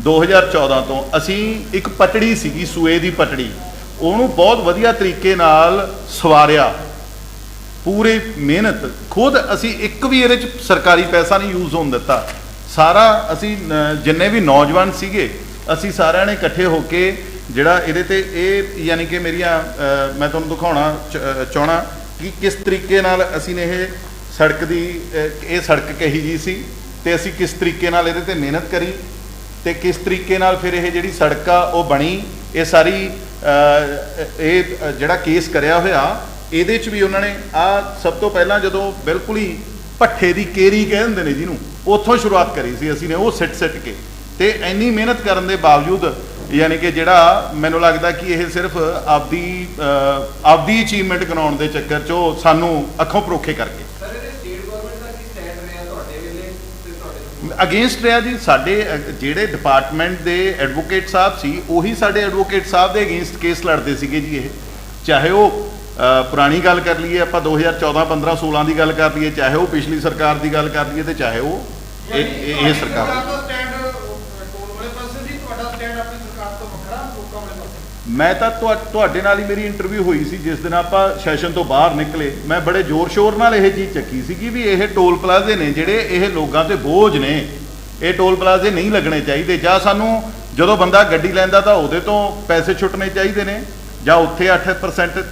2014 ਤੋਂ ਅਸੀਂ ਇੱਕ ਪਟੜੀ ਸੀਗੀ, ਸੂਏ ਦੀ ਪਟੜੀ, ਉਹਨੂੰ ਬਹੁਤ ਵਧੀਆ ਤਰੀਕੇ ਨਾਲ ਸਵਾਰਿਆ, ਪੂਰੀ ਮਿਹਨਤ ਖੁਦ। ਅਸੀਂ ਇੱਕ ਵੀ ਇਹਦੇ 'ਚ ਸਰਕਾਰੀ ਪੈਸਾ ਨਹੀਂ ਯੂਜ਼ ਹੋਣ ਦਿੱਤਾ। ਸਾਰਾ ਅਸੀਂ ਜਿੰਨੇ ਵੀ ਨੌਜਵਾਨ ਸੀਗੇ, ਅਸੀਂ ਸਾਰਿਆਂ ਨੇ ਇਕੱਠੇ ਹੋ ਕੇ ਜਿਹੜਾ ਇਹਦੇ ਤੇ ਇਹ, ਯਾਨੀ ਕਿ ਮੇਰੀਆਂ ਮੈਂ ਤੁਹਾਨੂੰ ਦਿਖਾਉਣਾ ਚਾਹਣਾ ਕਿ ਕਿਸ ਤਰੀਕੇ ਨਾਲ ਅਸੀਂ ਨੇ ਇਹ ਸੜਕ ਦੀ, ਇਹ ਸੜਕ ਕਹੀ ਜੀ ਸੀ ਤੇ ਅਸੀਂ ਕਿਸ ਤਰੀਕੇ ਨਾਲ ਇਹਦੇ ਤੇ ਮਿਹਨਤ ਕਰੀ ਤੇ ਕਿਸ ਤਰੀਕੇ ਨਾਲ ਫਿਰ ਇਹ ਜਿਹੜੀ ਸੜਕ ਆ ਉਹ ਬਣੀ। ਇਹ ਸਾਰੀ ਇਹ ਜਿਹੜਾ ਕੇਸ ਕਰਿਆ ਹੋਇਆ, ਇਹਦੇ 'ਚ ਵੀ ਉਹਨਾਂ ਨੇ ਸਭ ਤੋਂ ਪਹਿਲਾਂ ਜਦੋਂ ਬਿਲਕੁਲ ਹੀ ਭੱਠੇ ਦੀ ਕੇਰੀ ਕਹਿ ਦਿੰਦੇ ਨੇ ਜਿਹਨੂੰ, ਉੱਥੋਂ ਸ਼ੁਰੂਆਤ ਕਰੀ ਸੀ ਅਸੀਂ ਨੇ, ਉਹ ਸਿੱਟ ਕੇ। ਤੇ ਇੰਨੀ ਮਿਹਨਤ ਕਰਨ ਦੇ ਬਾਵਜੂਦ ਯਾਨੀ ਕਿ ਜਿਹੜਾ ਮੈਨੂੰ ਲੱਗਦਾ ਕਿ ਇਹ ਸਿਰਫ ਆਪਦੀ ਅਚੀਵਮੈਂਟ ਕਰਾਉਣ ਦੇ ਚੱਕਰ 'ਚ ਉਹ ਸਾਨੂੰ ਅੱਖੋਂ ਪਰੋਖੇ ਕਰਕੇ ਅਗੇਂਸਟ ਰਿਹਾ ਜੀ। ਸਾਡੇ ਜਿਹੜੇ ਡਿਪਾਰਟਮੈਂਟ ਦੇ ਐਡਵੋਕੇਟ ਸਾਹਿਬ ਸੀ, ਉਹੀ ਸਾਡੇ ਐਡਵੋਕੇਟ ਸਾਹਿਬ ਦੇ ਅਗੇਂਸਟ ਕੇਸ ਲੜਦੇ ਸੀਗੇ ਜੀ। ਇਹ ਚਾਹੇ ਉਹ ਪੁਰਾਣੀ ਗੱਲ ਕਰ ਲਈਏ, ਆਪਾਂ 2014, 15, 16 ਦੀ ਗੱਲ ਕਰ ਲਈਏ, ਚਾਹੇ ਉਹ ਪਿਛਲੀ ਸਰਕਾਰ ਦੀ ਗੱਲ ਕਰ ਲਈਏ, ਤੇ ਚਾਹੇ ਉਹ ਇਹ ਸਰਕਾਰ। ਮੈਂ ਤਾਂ ਤੁਹਾਡੇ ਨਾਲ ਹੀ ਮੇਰੀ ਇੰਟਰਵਿਊ ਹੋਈ ਸੀ ਜਿਸ ਦਿਨ ਆਪਾਂ ਸੈਸ਼ਨ ਤੋਂ ਬਾਹਰ ਨਿਕਲੇ। ਮੈਂ ਬੜੇ ਜ਼ੋਰ ਸ਼ੋਰ ਨਾਲ ਇਹ ਚੀਜ਼ ਚੱਕੀ ਸੀਗੀ ਵੀ ਇਹ ਟੋਲ ਪਲਾਜ਼ੇ ਨੇ ਜਿਹੜੇ ਇਹ ਲੋਕਾਂ ਤੇ ਬੋਝ ਨੇ, ਇਹ ਟੋਲ ਪਲਾਜ਼ੇ ਨਹੀਂ ਲੱਗਣੇ ਚਾਹੀਦੇ। ਜਾਂ ਸਾਨੂੰ ਜਦੋਂ ਬੰਦਾ ਗੱਡੀ ਲੈਂਦਾ ਤਾਂ ਉਹਦੇ ਤੋਂ ਪੈਸੇ ਛੁੱਟਣੇ ਚਾਹੀਦੇ ਨੇ, ਜਾਂ ਉੱਥੇ 8%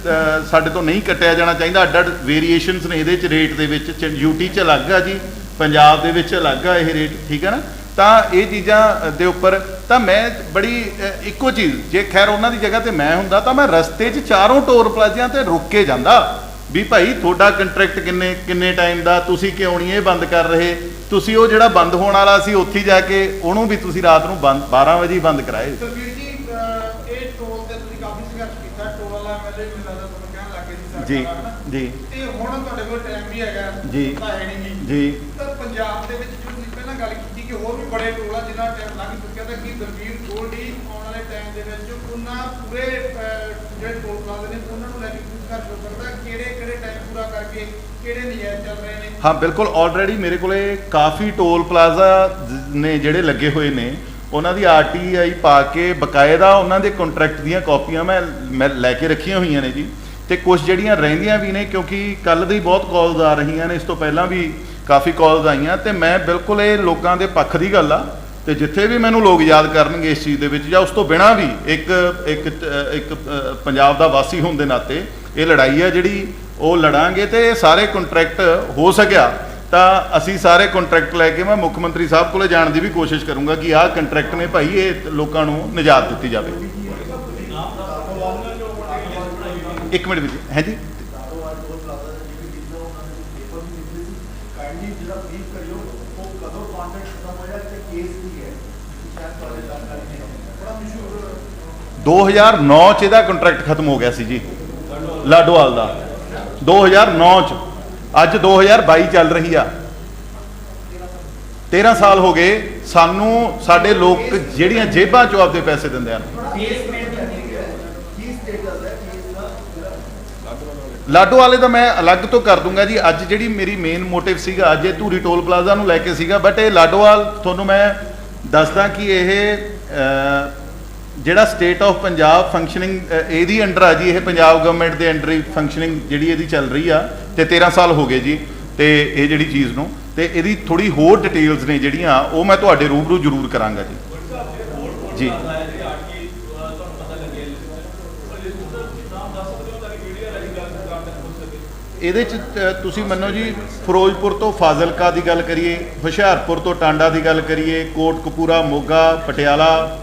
ਸਾਡੇ ਤੋਂ ਨਹੀਂ ਕੱਟਿਆ ਜਾਣਾ ਚਾਹੀਦਾ। ਅੱਡ ਵੇਰੀਏਸ਼ਨਸ ਨੇ ਇਹਦੇ 'ਚ, ਰੇਟ ਦੇ ਵਿੱਚ। ਯੂਟੀ 'ਚ ਅਲੱਗ ਆ ਜੀ, पंजाब दे विच अलग आ ये रेट, ठीक है ना। ਤਾਂ ਇਹ ਚੀਜ਼ਾਂ ਦੇ ਉੱਪਰ ਤਾਂ ਮੈਂ ਬੜੀ ਇੱਕੋ ਚੀਜ਼, ਜੇ ਖੈਰ ਉਹਨਾਂ ਦੀ ਜਗ੍ਹਾ ਤੇ ਮੈਂ ਹੁੰਦਾ ਤਾਂ ਮੈਂ ਰਸਤੇ 'ਚ ਚਾਰੋਂ ਟੋਲ ਪਲਾਜ਼ਿਆਂ ਤੇ ਰੁਕ ਕੇ ਜਾਂਦਾ ਵੀ ਭਾਈ ਤੁਹਾਡਾ ਕੰਟਰੈਕਟ ਕਿੰਨੇ ਟਾਈਮ ਦਾ, ਤੁਸੀਂ ਕਿਉਂ ਨਹੀਂ ਇਹ ਬੰਦ ਕਰ ਰਹੇ, ਤੁਸੀਂ ਉਹ ਜਿਹੜਾ ਬੰਦ ਹੋਣ ਵਾਲਾ ਸੀ ਉੱਥੇ ਜਾ ਕੇ ਉਹਨੂੰ ਵੀ ਤੁਸੀਂ ਰਾਤ ਨੂੰ 12 ਵਜੇ ਹੀ ਬੰਦ ਕਰਾਏ। ਵੀਰ ਜੀ ਇਹ ਟੋਲ ਤੇ ਤੁਸੀਂ ਕਾਫੀ ਸੰਘਰਸ਼ ਕੀਤਾ, ਟੋਲ ਵਾਲਾ ਮੈਨੂੰ ਲੱਗਦਾ ਤੁਹਾਨੂੰ ਕਹਿਣ ਲੱਗੇ ਸੀ ਜੀ ਜੀ ਤੇ ਹੁਣ ਤੁਹਾਡੇ ਕੋਲ ਟਾਈਮ ਵੀ ਹੈਗਾ ਜੀ ਤਾਂ ਹੈ ਨਹੀਂ ਜੀ। ਤਾਂ ਪੰਜਾਬ ਦੇ ਵਿੱਚ ਜੋ ਤੁਸੀਂ ਪਹਿਲਾਂ ਗੱਲ ਕੀਤੀ ਕਿ ਹੋਰ ਵੀ ਬੜੇ ਟੋਲ ਆ ਜਿਨ੍ਹਾਂ ਟਾਈਮ ਲੰਘ ਚੁੱਕਿਆ ਤਾਂ ਕੀ ਦਲਵੀਰ ਗੋਲਡੀ ਆਉਣ ਵਾਲੇ ਟਾਈਮ ਦੇ ਵਿੱਚ ਉਹਨਾਂ ਪੂਰੇ ਜਿਹੜੇ ਟੋਲ ਪਲਾਜ਼ੇ ਨੇ ਉਹਨਾਂ ਨੂੰ ਲੈ ਕੇ ਕੁਝ ਕਰ ਸਕਦਾ, ਕਿਹੜੇ ਟਾਈਮ ਪੂਰਾ ਕਰਕੇ ਕਿਹੜੇ ਨਜਾਇਜ਼ ਚੱਲ ਰਹੇ ਨੇ? ਹਾਂ ਬਿਲਕੁਲ, ਆਲਰੇਡੀ ਮੇਰੇ ਕੋਲੇ ਕਾਫੀ ਟੋਲ ਪਲਾਜ਼ਾ ਨੇ ਜਿਹੜੇ ਲੱਗੇ ਹੋਏ ਨੇ, ਉਹਨਾਂ ਦੀ RTI ਪਾ ਕੇ ਬਕਾਇਦਾ ਉਹਨਾਂ ਦੇ ਕੰਟਰੈਕਟ ਦੀਆਂ ਕਾਪੀਆਂ ਮੈਂ ਲੈ ਕੇ ਰੱਖੀਆਂ ਹੋਈਆਂ ਨੇ ਜੀ। ਤੇ ਕੁਝ ਜਿਹੜੀਆਂ ਰਹਿੰਦੀਆਂ ਵੀ ਨੇ, ਕਿਉਂਕਿ ਕੱਲ ਦੀ ਬਹੁਤ ਕਾਲਸ ਆ ਰਹੀਆਂ ਨੇ, ਇਸ ਤੋਂ ਪਹਿਲਾਂ ਵੀ ਕਾਫੀ ਕਾਲਸ ਆਈਆਂ, ਤੇ ਮੈਂ ਬਿਲਕੁਲ ਇਹ ਲੋਕਾਂ ਦੇ ਪੱਖ ਦੀ ਗੱਲ ਆ। ਤੇ ਜਿੱਥੇ ਵੀ ਮੈਨੂੰ ਲੋਕ ਯਾਦ ਕਰਨਗੇ ਇਸ ਚੀਜ਼ ਦੇ ਵਿੱਚ ਜਾਂ ਉਸ ਤੋਂ ਬਿਨਾਂ ਵੀ ਇੱਕ ਪੰਜਾਬ ਦਾ ਵਾਸੀ ਹੋਣ ਦੇ ਨਾਤੇ ਇਹ ਲੜਾਈ ਆ ਜਿਹੜੀ ਉਹ ਲੜਾਂਗੇ। ਤੇ ਇਹ ਸਾਰੇ ਕੰਟਰੈਕਟ ਹੋ ਸਕਿਆ ਤਾਂ ਅਸੀਂ ਸਾਰੇ ਕੰਟਰੈਕਟ ਲੈ ਕੇ ਮੈਂ ਮੁੱਖ ਮੰਤਰੀ ਸਾਹਿਬ ਕੋਲੇ ਜਾਣ ਦੀ ਵੀ ਕੋਸ਼ਿਸ਼ ਕਰੂੰਗਾ ਕਿ ਆਹ ਕੰਟਰੈਕਟ ਨੇ ਭਾਈ ਇਹ ਲੋਕਾਂ ਨੂੰ ਨਿਜਾਤ ਦਿੱਤੀ ਜਾਵੇ। ਇੱਕ ਮਿੰਟ ਵਿੱਚ ਹੈ ਜੀ। दो 2009 ਚ ਇਹਦਾ ਕੰਟਰੈਕਟ ਖਤਮ ਹੋ ਗਿਆ ਸੀ ਜੀ ਲਾਡੋਵਾਲ ਦਾ, 2009 ਚ। ਅੱਜ 2022 ਚੱਲ ਰਹੀ ਆ, 13 ਸਾਲ ਹੋ ਗਏ ਸਾਨੂੰ। ਸਾਡੇ ਲੋਕ ਜਿਹੜੀਆਂ ਜੇਬਾਂ ਚੋਂ ਆਪਦੇ ਪੈਸੇ ਦਿੰਦੇ ਹਨ। ਲਾਡੋਵਾਲੇ ਦਾ ਮੈਂ ਅਲੱਗ ਤੋਂ ਕਰ ਦੂੰਗਾ ਜੀ। ਅੱਜ ਜਿਹੜੀ ਮੇਰੀ ਮੇਨ ਮੋਟਿਵ ਸੀਗਾ ਅੱਜ ਇਹ ਧੂਰੀ ਟੋਲ ਪਲਾਜ਼ਾ ਨੂੰ ਲੈ ਕੇ ਸੀਗਾ, ਬਟ ਇਹ ਲਾਡੋਵਾਲ ਤੁਹਾਨੂੰ ਮੈਂ ਦੱਸਦਾ ਕਿ ਇਹ ਜਿਹੜਾ ਸਟੇਟ ਆਫ ਪੰਜਾਬ ਫੰਕਸ਼ਨਿੰਗ ਇਹਦੀ ਅੰਡਰ ਆ ਜੀ, ਇਹ ਪੰਜਾਬ ਗਵਰਨਮੈਂਟ ਦੇ ਅੰਡਰ ਹੀ ਫੰਕਸ਼ਨਿੰਗ ਜਿਹੜੀ ਇਹਦੀ ਚੱਲ ਰਹੀ ਆ, ਤੇ 13 ਸਾਲ ਹੋ ਗਏ ਜੀ। ਤੇ ਇਹ ਜਿਹੜੀ ਚੀਜ਼ ਨੂੰ ਤੇ ਇਹਦੀ ਥੋੜੀ ਹੋਰ ਡਿਟੇਲਸ ਨੇ ਜਿਹੜੀਆਂ ਉਹ ਮੈਂ ਤੁਹਾਡੇ ਰੂਬਰੂ ਜ਼ਰੂਰ ਕਰਾਂਗਾ ਜੀ। ਜੀ ਇਹਦੇ 'ਚ ਤੁਸੀਂ ਮੰਨੋ ਜੀ, ਫਿਰੋਜ਼ਪੁਰ ਤੋਂ ਫਾਜ਼ਿਲਕਾ ਦੀ ਗੱਲ ਕਰੀਏ, ਹੁਸ਼ਿਆਰਪੁਰ ਤੋਂ ਟਾਂਡਾ ਦੀ ਗੱਲ ਕਰੀਏ, ਕੋਟਕਪੂਰਾ, ਮੋਗਾ, ਪਟਿਆਲਾ,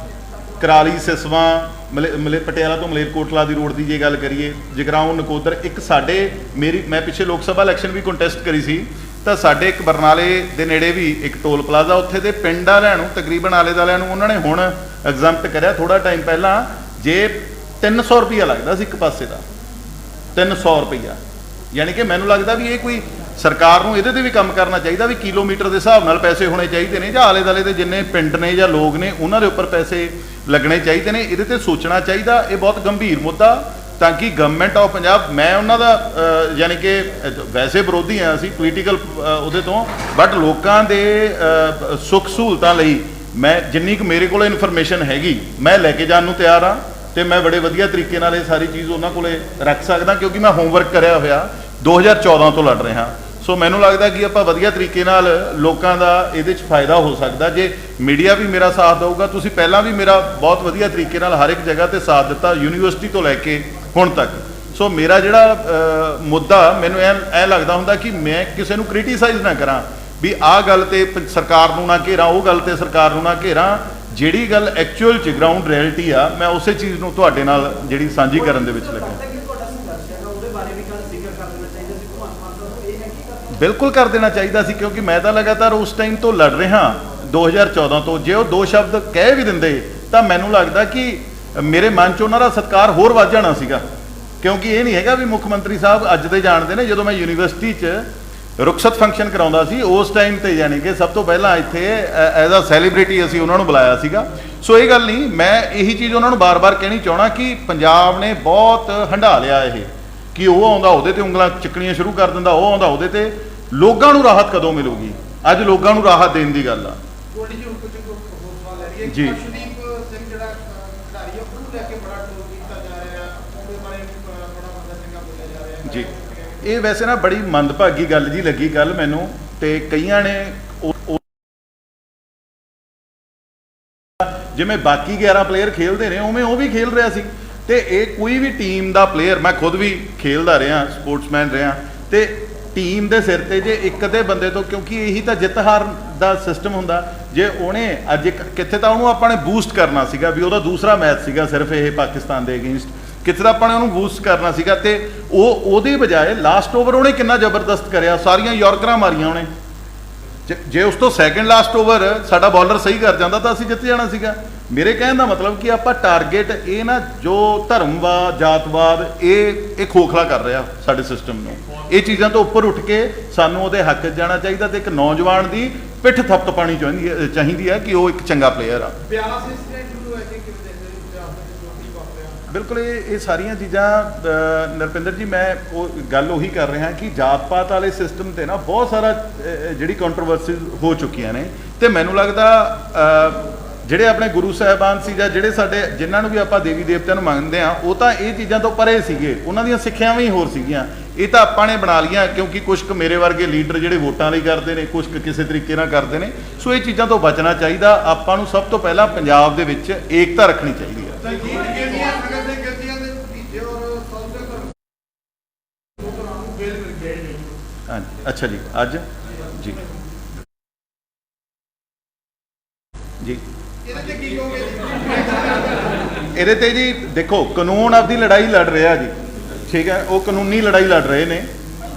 ਕਰਾਲੀ, ਸਿਸਵਾਂ, ਪਟਿਆਲਾ ਤੋਂ ਮਲੇਰਕੋਟਲਾ ਦੀ ਰੋਡ ਦੀ ਜੇ ਗੱਲ ਕਰੀਏ, ਜਗਰਾਉਂ, ਨਕੋਦਰ। ਇੱਕ ਸਾਡੇ ਮੈਂ ਪਿੱਛੇ ਲੋਕ ਸਭਾ ਇਲੈਕਸ਼ਨ ਵੀ ਕੰਟੈਸਟ ਕਰੀ ਸੀ, ਤਾਂ ਸਾਡੇ ਇੱਕ ਬਰਨਾਲੇ ਦੇ ਨੇੜੇ ਵੀ ਇੱਕ ਟੋਲ ਪਲਾਜ਼ਾ, ਉੱਥੇ ਦੇ ਪਿੰਡ ਵਾਲਿਆਂ ਨੂੰ ਤਕਰੀਬਨ ਆਲੇ ਦੁਆਲਿਆਂ ਨੂੰ ਉਹਨਾਂ ਨੇ ਹੁਣ ਐਗਜ਼ੈਂਪਟ ਕਰਿਆ ਥੋੜਾ ਟਾਈਮ ਪਹਿਲਾਂ। ਜੇ 300 ਰੁਪਈਆ ਲੱਗਦਾ ਸੀ ਇੱਕ ਪਾਸੇ ਦਾ, 300 ਰੁਪਈਆ, ਯਾਨੀ ਕਿ ਮੈਨੂੰ ਲੱਗਦਾ ਵੀ ਇਹ ਕੋਈ ਸਰਕਾਰ ਨੂੰ ਇਹਦੇ ਤੇ ਵੀ ਕੰਮ ਕਰਨਾ ਚਾਹੀਦਾ ਵੀ ਕਿਲੋਮੀਟਰ ਦੇ ਹਿਸਾਬ ਨਾਲ ਪੈਸੇ ਹੋਣੇ ਚਾਹੀਦੇ ਨੇ, ਜਾਂ ਆਲੇ ਦੁਆਲੇ ਦੇ ਜਿੰਨੇ ਪਿੰਡ ਨੇ ਜਾਂ ਲੋਕ ਨੇ ਉਹਨਾਂ ਦੇ ਉੱਪਰ ਪੈਸੇ ਲੱਗਣੇ ਚਾਹੀਦੇ ਨੇ। ਇਹਦੇ ਤੇ ਸੋਚਣਾ ਚਾਹੀਦਾ। ਇਹ ਬਹੁਤ ਗੰਭੀਰ ਮੁੱਦਾ, ਤਾਂ ਕਿ ਗਵਰਨਮੈਂਟ ਆਫ ਪੰਜਾਬ, ਮੈਂ ਉਹਨਾਂ ਦਾ ਯਾਨੀ ਕਿ ਵੈਸੇ ਵਿਰੋਧੀ ਹਾਂ ਅਸੀਂ ਪੋਲੀਟੀਕਲ ਉਹਦੇ ਤੋਂ, ਬਟ ਲੋਕਾਂ ਦੇ ਸੁੱਖ ਸਹੂਲਤਾਂ ਲਈ ਮੈਂ ਜਿੰਨੀ ਕੁ ਮੇਰੇ ਕੋਲ ਇਨਫੋਰਮੇਸ਼ਨ ਹੈਗੀ ਮੈਂ ਲੈ ਕੇ ਜਾਣ ਨੂੰ ਤਿਆਰ ਹਾਂ। ਤੇ ਮੈਂ ਬੜੇ ਵਧੀਆ ਤਰੀਕੇ ਨਾਲ ਇਹ ਸਾਰੀ ਚੀਜ਼ ਉਹਨਾਂ ਕੋਲੇ ਰੱਖ ਸਕਦਾ, ਕਿਉਂਕਿ ਮੈਂ ਹੋਮਵਰਕ ਕਰਿਆ ਹੋਇਆ 2014 ਤੋਂ ਲੜ ਰਿਹਾ। ਸੋ ਮੈਨੂੰ ਲੱਗਦਾ ਕਿ ਆਪਾਂ ਵਧੀਆ ਤਰੀਕੇ ਨਾਲ ਲੋਕਾਂ ਦਾ ਇਹਦੇ 'ਚ ਫਾਇਦਾ ਹੋ ਸਕਦਾ ਜੇ ਮੀਡੀਆ ਵੀ ਮੇਰਾ ਸਾਥ ਦੇਊਗਾ। ਤੁਸੀਂ ਪਹਿਲਾਂ ਵੀ ਮੇਰਾ ਬਹੁਤ ਵਧੀਆ ਤਰੀਕੇ ਨਾਲ ਹਰ ਇੱਕ ਜਗ੍ਹਾ ਤੇ ਸਾਥ ਦਿੱਤਾ, ਯੂਨੀਵਰਸਿਟੀ ਤੋਂ ਲੈ ਕੇ ਹੁਣ ਤੱਕ। ਸੋ ਮੇਰਾ ਜਿਹੜਾ ਮੁੱਦਾ ਮੈਨੂੰ ਐ ਲੱਗਦਾ ਹੁੰਦਾ ਕਿ ਮੈਂ ਕਿਸੇ ਨੂੰ ਕ੍ਰਿਟੀਸਾਈਜ਼ ਨਾ ਕਰਾਂ ਵੀ ਆਹ ਗੱਲ ਤੇ ਸਰਕਾਰ ਨੂੰ ਨਾ ਘੇਰਾਂ, ਉਹ ਗੱਲ ਤੇ ਸਰਕਾਰ ਨੂੰ ਨਾ ਘੇਰਾਂ। ਜਿਹੜੀ ਗੱਲ ਐਕਚੁਅਲ 'ਚ ਗਰਾਊਂਡ ਰਿਐਲਿਟੀ ਆ, ਮੈਂ ਉਸੇ ਚੀਜ਼ ਨੂੰ ਤੁਹਾਡੇ ਨਾਲ ਜਿਹੜੀ ਸਾਂਝੀ ਕਰਨ ਦੇ ਵਿੱਚ ਲੱਗਾ। ਬਿਲਕੁਲ ਕਰ ਦੇਣਾ ਚਾਹੀਦਾ ਸੀ, ਕਿਉਂਕਿ ਮੈਂ ਤਾਂ ਲਗਾਤਾਰ ਉਸ ਟਾਈਮ ਤੋਂ ਲੜ ਰਿਹਾ 2014 ਤੋਂ। ਜੇ ਉਹ ਦੋ ਸ਼ਬਦ ਕਹਿ ਵੀ ਦਿੰਦੇ ਤਾਂ ਮੈਨੂੰ ਲੱਗਦਾ ਕਿ ਮੇਰੇ ਮਨ 'ਚ ਉਹਨਾਂ ਦਾ ਸਤਿਕਾਰ ਹੋਰ ਵੱਧ ਜਾਣਾ ਸੀਗਾ। ਕਿਉਂਕਿ ਇਹ ਨਹੀਂ ਹੈਗਾ ਵੀ ਮੁੱਖ ਮੰਤਰੀ ਸਾਹਿਬ ਅੱਜ ਦੇ ਜਾਣਦੇ ਨੇ, ਜਦੋਂ ਮੈਂ ਯੂਨੀਵਰਸਿਟੀ 'ਚ ਰੁਖਸਤ ਫੰਕਸ਼ਨ ਕਰਾਉਂਦਾ ਸੀ ਉਸ ਟਾਈਮ ਤੇ ਯਾਨੀ ਕਿ ਸਭ ਤੋਂ ਪਹਿਲਾਂ ਇੱਥੇ ਐਜ਼ ਅ ਸੈਲੀਬ੍ਰਿਟੀ ਅਸੀਂ ਉਹਨਾਂ ਨੂੰ ਬੁਲਾਇਆ ਸੀਗਾ। ਸੋ ਇਹ ਗੱਲ ਨਹੀਂ, ਮੈਂ ਇਹੀ ਚੀਜ਼ ਉਹਨਾਂ ਨੂੰ ਬਾਰ-ਬਾਰ ਕਹਿਣੀ ਚਾਹਣਾ ਕਿ ਪੰਜਾਬ ਨੇ ਬਹੁਤ ਹੰਢਾ ਲਿਆ ਇਹ, ਕਿ ਉਹ ਆਉਂਦਾ ਉਹਦੇ ਤੇ ਉਂਗਲਾਂ ਚੱਕਣੀਆਂ ਸ਼ੁਰੂ ਕਰ ਦਿੰਦਾ, ਉਹ ਆਉਂਦਾ ਉਹਦੇ ਤੇ। ਲੋਕਾਂ ਨੂੰ ਰਾਹਤ ਕਦੋਂ ਮਿਲੂਗੀ? ਅੱਜ ਲੋਕਾਂ ਨੂੰ ਰਾਹਤ ਦੇਣ ਦੀ ਗੱਲ ਆ ਜੀ। ਜੀ ਇਹ ਵੈਸੇ ਨਾ ਬੜੀ ਮੰਦਭਾਗੀ ਗੱਲ ਜੀ ਲੱਗੀ ਕੱਲ ਮੈਨੂੰ, ਤੇ ਕਈਆਂ ਨੇ ਜਿਵੇਂ ਬਾਕੀ 11 ਪਲੇਅਰ ਖੇਲਦੇ ਨੇ ਉਵੇਂ ਉਹ ਵੀ ਖੇਲ ਰਿਹਾ ਸੀ। ਤੇ ਇਹ ਕੋਈ ਵੀ ਟੀਮ ਦਾ ਪਲੇਅਰ, ਮੈਂ ਖੁਦ ਵੀ ਖੇਲਦਾ ਰਿਹਾ, ਸਪੋਰਟਸਮੈਨ ਰਿਹਾ, ਤੇ ਟੀਮ ਦੇ ਸਿਰ ਤੇ ਜੇ ਇੱਕ ਅੱਧੇ ਬੰਦੇ ਤੋਂ, ਕਿਉਂਕਿ ਇਹੀ ਤਾਂ ਜਿੱਤ ਹਾਰ ਦਾ ਸਿਸਟਮ ਹੁੰਦਾ। ਜੇ ਉਹਨੇ ਅੱਜ ਇੱਕ ਕਿੱਥੇ ਤਾਂ ਉਹਨੂੰ ਆਪਾਂ ਨੇ ਬੂਸਟ ਕਰਨਾ ਸੀਗਾ ਵੀ ਉਹਦਾ ਦੂਸਰਾ ਮੈਚ ਸੀਗਾ ਸਿਰਫ ਇਹ ਪਾਕਿਸਤਾਨ ਦੇ ਅਗੇਂਸਟ, ਕਿੱਥੇ ਤਾਂ ਆਪਾਂ ਨੇ ਉਹਨੂੰ ਬੂਸਟ ਕਰਨਾ ਸੀਗਾ ਤੇ ਉਹਦੇ ਬਜਾਏ ਲਾਸਟ ਓਵਰ ਉਹਨੇ ਕਿੰਨਾ ਜ਼ਬਰਦਸਤ ਕਰਿਆ, ਸਾਰੀਆਂ ਯਾਰਕਰਾਂ ਮਾਰੀਆਂ ਉਹਨੇ। ਜੇ ਉਸ ਤੋਂ ਸੈਕਿੰਡ ਲਾਸਟ ਓਵਰ ਸਾਡਾ ਬੌਲਰ ਸਹੀ ਕਰ ਜਾਂਦਾ ਤਾਂ ਅਸੀਂ ਜਿੱਤ ਜਾਣਾ ਸੀਗਾ। ਮੇਰੇ ਕਹਿਣ ਦਾ ਮਤਲਬ ਕਿ ਆਪਾਂ ਟਾਰਗੇਟ ਇਹ ਨਾ ਜੋ ਧਰਮਵਾਦ ਜਾਤਵਾਦ ਇਹ ਖੋਖਲਾ ਕਰ ਰਿਹਾ ਸਾਡੇ ਸਿਸਟਮ ਨੂੰ। ਇਹ ਚੀਜ਼ਾਂ ਤੋਂ ਉੱਪਰ ਉੱਠ ਕੇ ਸਾਨੂੰ ਉਹਦੇ ਹੱਕ 'ਚ ਜਾਣਾ ਚਾਹੀਦਾ ਤੇ ਇੱਕ ਨੌਜਵਾਨ ਦੀ ਪਿੱਠ ਥਪਥਪਾਣੀ ਚਾਹੀਦੀ ਹੈ ਕਿ ਉਹ ਇੱਕ ਚੰਗਾ ਪਲੇਅਰ ਆ। ਬਿਆਸ ਇੰਸੀਡੈਂਟ ਨੂੰ ਲੈ ਕੇ ਕਿਵੇਂ ਦੇਖਦੇ ਹੋ ਪੰਜਾਬ ਦੇ ਜੋ ਵੀ ਵਾਪਰਿਆ? ਬਿਲਕੁਲ ਇਹ ਸਾਰੀਆਂ ਚੀਜ਼ਾਂ ਨਰਪਿੰਦਰ ਜੀ ਮੈਂ ਉਹ ਗੱਲ ਉਹੀ ਕਰ ਰਿਹਾ ਕਿ ਜਾਤ ਪਾਤ ਵਾਲੇ ਸਿਸਟਮ ਤੇ ਨਾ ਬਹੁਤ ਸਾਰਾ ਜਿਹੜੀ ਕੰਟਰੋਵਰਸੀਜ਼ ਹੋ ਚੁੱਕੀਆਂ ਨੇ ਤੇ ਮੈਨੂੰ ਲੱਗਦਾ ਜਿਹੜੇ ਆਪਣੇ ਗੁਰੂ ਸਾਹਿਬਾਨ ਸੀ ਜਾਂ ਜਿਹੜੇ ਸਾਡੇ ਜਿਨ੍ਹਾਂ ਨੂੰ ਵੀ ਆਪਾਂ ਦੇਵੀ ਦੇਵਤਿਆਂ ਨੂੰ ਮੰਨਦੇ ਆ ਉਹ ਤਾਂ ਇਹ ਚੀਜ਼ਾਂ ਤੋਂ ਪਰੇ ਸੀਗੇ, ਉਹਨਾਂ ਦੀਆਂ ਸਿੱਖਿਆਵਾਂ ਹੀ ਹੋਰ ਸੀਗੀਆਂ। ਇਹ ਤਾਂ ਆਪਾਂ ਨੇ ਬਣਾ ਲਈਆਂ ਕਿਉਂਕਿ ਕੁਝ ਕੁ ਮੇਰੇ ਵਰਗੇ ਲੀਡਰ ਜਿਹੜੇ ਵੋਟਾਂ ਲਈ ਕਰਦੇ ਨੇ, ਕੁਝ ਕੁ ਕਿਸੇ ਤਰੀਕੇ ਨਾਲ ਕਰਦੇ ਨੇ। ਸੋ ਇਹ ਚੀਜ਼ਾਂ ਤੋਂ ਬਚਣਾ ਚਾਹੀਦਾ। ਆਪਾਂ ਨੂੰ ਸਭ ਤੋਂ ਪਹਿਲਾਂ ਪੰਜਾਬ ਦੇ ਵਿੱਚ ਏਕਤਾ ਰੱਖਣੀ ਚਾਹੀਦੀ ਹੈ। ਤਨਕੀਦ ਕਿਹੜੀਆਂ ਨਗਰ ਦੇ ਗੱਡੀਆਂ ਦੇ ਭਤੀਜੇ ਔਰ ਸੌਦੇ ਪਰ ਲੋਕਾਂ ਨੂੰ ਬੇਲ ਮਿਲ ਗਈ ਨਹੀਂ। ਹਾਂਜੀ ਅੱਛਾ ਜੀ, ਅੱਜ ਜੀ ਜੀ ਇਹਦੇ ਤੇ ਕੀ ਕਹੋਗੇ ਜੀ? ਇਹਦੇ ਤੇ ਜੀ ਦੇਖੋ ਕਾਨੂੰਨ ਆਪਦੀ ਲੜਾਈ ਲੜ ਰਿਹਾ ਜੀ, ਠੀਕ ਹੈ, ਉਹ ਕਾਨੂੰਨੀ ਲੜਾਈ ਲੜ ਰਹੇ ਨੇ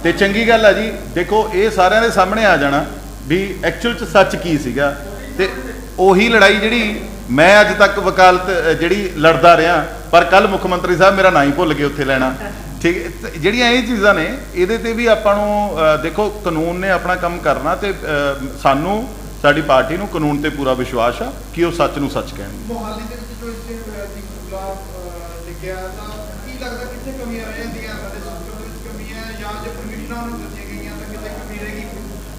ਤੇ ਚੰਗੀ ਗੱਲ ਆ ਜੀ। ਦੇਖੋ ਇਹ ਸਾਰਿਆਂ ਦੇ ਸਾਹਮਣੇ ਆ ਜਾਣਾ ਵੀ ਐਕਚੁਅਲ 'ਚ ਸੱਚ ਕੀ ਸੀਗਾ ਤੇ ਉਹੀ ਲੜਾਈ ਜਿਹੜੀ ਮੈਂ ਅੱਜ ਤੱਕ ਵਕਾਲਤ ਜਿਹੜੀ ਲੜਦਾ ਰਿਹਾ, ਪਰ ਕੱਲ ਮੁੱਖ ਮੰਤਰੀ ਸਾਹਿਬ ਮੇਰਾ ਨਾਂ ਹੀ ਭੁੱਲ ਗਏ ਉੱਥੇ ਲੈਣਾ, ਠੀਕ ਹੈ। ਜਿਹੜੀਆਂ ਇਹ ਚੀਜ਼ਾਂ ਨੇ ਇਹਦੇ ਤੇ ਵੀ ਆਪਾਂ ਨੂੰ ਦੇਖੋ ਕਾਨੂੰਨ ਨੇ ਆਪਣਾ ਕੰਮ ਕਰਨਾ ਤੇ ਸਾਨੂੰ ਸਾਡੀ ਪਾਰਟੀ ਨੂੰ ਕਾਨੂੰਨ ਤੇ ਪੂਰਾ ਵਿਸ਼ਵਾਸ ਆ ਕਿ ਉਹ ਸੱਚ ਨੂੰ ਸੱਚ ਕਹਿਣਗੇ। ਮੋਹਾਲੀ ਦੇ ਵਿੱਚ ਜੋ ਇੰਸੀਡੈਂਟ ਹੋਇਆ ਸੀ ਗੁਲਾਬ ਲਿਖਿਆ ਤਾਂ ਕੀ ਲੱਗਦਾ ਕਿੱਥੇ ਕਮੀਆਂ ਰਹਿ ਜਾਂਦੀਆਂ ਸਾਡੇ ਸਿਸਟਮ ਦੇ ਵਿੱਚ ਕਮੀਆਂ ਜਾਂ ਜੇ ਪਰਮਿਸ਼ਨਾਂ ਨੂੰ ਦਿੱਤੀਆਂ ਗਈਆਂ ਤਾਂ ਕਿਤੇ ਕਮੀ ਰਹੇਗੀ?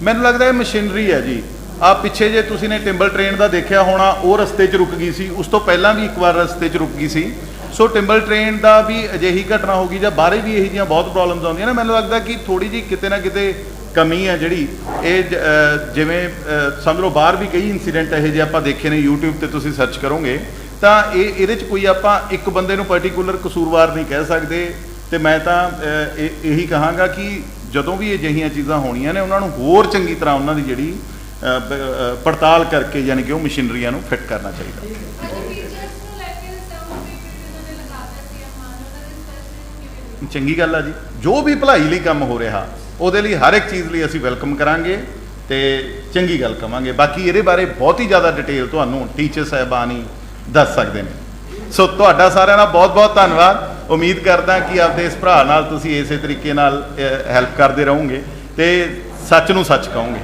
ਮੈਨੂੰ ਲੱਗਦਾ ਇਹ ਮਸ਼ੀਨਰੀ ਹੈ ਜੀ। ਆ ਪਿੱਛੇ ਜੇ ਤੁਸੀਂ ਨੇ ਟਿੰਬਲ ਟ੍ਰੇਨ ਦਾ ਦੇਖਿਆ ਹੋਣਾ, ਉਹ ਰਸਤੇ 'ਚ ਰੁਕ ਗਈ ਸੀ, ਉਸ ਤੋਂ ਪਹਿਲਾਂ ਵੀ ਇੱਕ ਵਾਰ ਰਸਤੇ 'ਚ ਰੁਕ ਗਈ ਸੀ। ਸੋ ਟਿੰਬਲ ਟ੍ਰੇਨ ਦਾ ਵੀ ਅਜਿਹੀ ਘਟਨਾ ਹੋ ਗਈ ਜਾਂ ਬਾਹਰੇ ਵੀ ਇਹੋ ਜਿਹੀਆਂ ਬਹੁਤ ਪ੍ਰੋਬਲਮਸ ਆਉਂਦੀਆਂ ਨੇ। ਮੈਨੂੰ ਲੱਗਦਾ ਕਿ ਥੋੜੀ ਜਿਹੀ ਕਿਤੇ ਨਾ ਕਿਤੇ ਕਮੀ ਹੈ ਜਿਹੜੀ ਇਹ ਜਿਵੇਂ ਸਮਝ ਲਓ ਬਾਹਰ ਵੀ ਕਈ ਇਨਸੀਡੈਂਟ ਇਹੋ ਜਿਹੇ ਆਪਾਂ ਦੇਖੇ ਨੇ, YouTube ਤੇ ਤੁਸੀਂ ਸਰਚ ਕਰੋਗੇ ਤਾਂ ਇਹਦੇ 'ਚ ਕੋਈ ਆਪਾਂ ਇੱਕ ਬੰਦੇ ਨੂੰ ਪਾਰਟਿਕੂਲਰ ਕਸੂਰਵਾਰ ਨਹੀਂ ਕਹਿ ਸਕਦੇ। ਤੇ ਮੈਂ ਤਾਂ ਇਹੀ ਕਹਾਂਗਾ ਕਿ ਜਦੋਂ ਵੀ ਅਜਿਹੀਆਂ ਚੀਜ਼ਾਂ ਹੋਣੀਆਂ ਨੇ ਉਹਨਾਂ ਨੂੰ ਹੋਰ ਚੰਗੀ ਤਰ੍ਹਾਂ ਉਹਨਾਂ ਦੀ ਜਿਹੜੀ ਪੜਤਾਲ ਕਰਕੇ ਯਾਨੀ ਕਿ ਉਹ ਮਸ਼ੀਨਰੀਆਂ ਨੂੰ ਫਿੱਟ ਕਰਨਾ ਚਾਹੀਦਾ। ਚੰਗੀ ਗੱਲ ਆ ਜੀ, ਜੋ ਵੀ ਭਲਾਈ ਲਈ ਕੰਮ ਹੋ ਰਿਹਾ ਉਹਦੇ ਲਈ ਹਰ ਇੱਕ ਚੀਜ਼ ਲਈ ਅਸੀਂ ਵੈਲਕਮ ਕਰਾਂਗੇ ਤੇ ਚੰਗੀ ਗੱਲ ਕਵਾਂਗੇ। ਬਾਕੀ ਇਹਦੇ ਬਾਰੇ ਬਹੁਤ ਹੀ ਜ਼ਿਆਦਾ ਡਿਟੇਲ ਤੁਹਾਨੂੰ ਟੀਚਰ ਸਾਹਿਬਾਨ ਹੀ ਦੱਸ ਸਕਦੇ ਨੇ। ਸੋ ਤੁਹਾਡਾ ਸਾਰਿਆਂ ਦਾ ਬਹੁਤ ਬਹੁਤ ਧੰਨਵਾਦ। ਉਮੀਦ ਕਰਦਾ ਕਿ ਆਪਦੇ ਇਸ ਭਰਾ ਨਾਲ ਤੁਸੀਂ ਇਸੇ ਤਰੀਕੇ ਨਾਲ ਹੈਲਪ ਕਰਦੇ ਰਹੋਗੇ ਤੇ ਸੱਚ ਨੂੰ ਸੱਚ ਕਹੋਗੇ।